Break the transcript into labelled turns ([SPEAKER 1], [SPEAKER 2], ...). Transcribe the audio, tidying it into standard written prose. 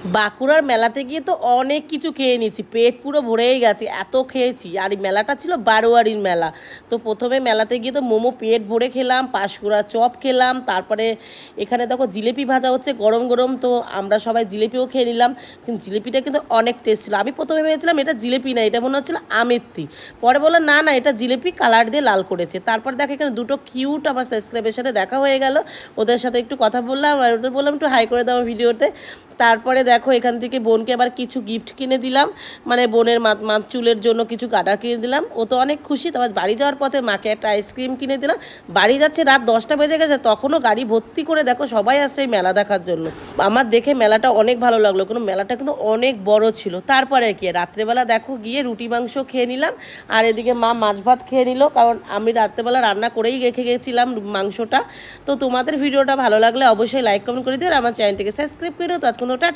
[SPEAKER 1] বাঁকুড়ার মেলাতে গিয়ে তো অনেক কিছু খেয়ে নিয়েছি, পেট পুরো ভরেই গেছে, এত খেয়েছি। আর এই মেলাটা ছিল বারোয়ারির মেলা। তো প্রথমে মেলাতে গিয়ে তো মোমো পেট ভরে খেলাম, পাঁশকুড়া চপ খেলাম, তারপরে এখানে দেখো জিলিপি ভাজা হচ্ছে গরম গরম, তো আমরা সবাই জিলিপিও খেয়ে নিলাম। কিন্তু জিলিপিটা কিন্তু অনেক টেস্ট ছিল। আমি প্রথমে ভেবেছিলাম এটা জিলিপি না, এটা মনে হচ্ছিল আমেত্তি। পরে বললো না না, এটা জিলিপি কালার দিয়ে লাল করেছে। তারপর দেখো এখানে দুটো কিউট আমার সাবস্ক্রাইবের সাথে দেখা হয়ে গেল, ওদের সাথে একটু কথা বললাম আর ওদের বললাম একটু হাই করে দাও ভিডিওতে। তারপরে দেখো এখান থেকে বোনকে আবার কিছু গিফট কিনে দিলাম, মানে বোনের মাথ চুলের জন্য কিছু কাটার কিনে দিলাম, ও তো অনেক খুশি। তারপর বাড়ি যাওয়ার পথে মাকে একটা আইসক্রিম কিনে দিলাম। বাড়ি যাচ্ছে রাত 10টা বেজে গেছে, তখনও গাড়ি ভর্তি করে দেখো সবাই আসছে এই মেলা দেখার জন্য। আমার দেখে মেলাটা অনেক ভালো লাগলো, কোনো মেলাটা কিন্তু অনেক বড় ছিল। তারপরে কি রাত্রেবেলা দেখো গিয়ে রুটি মাংস খেয়ে নিলাম, আর এদিকে মা মাছ ভাত খেয়ে নিল, কারণ আমি রাত্রেবেলা রান্না করেই রেখে গেছিলাম মাংসটা। তো তোমাদের ভিডিওটা ভালো লাগলে অবশ্যই লাইক কমেন্ট করে দিও আর আমার চ্যানেলটিকে সাবস্ক্রাইব করে দিও। তো আজকে টাটা।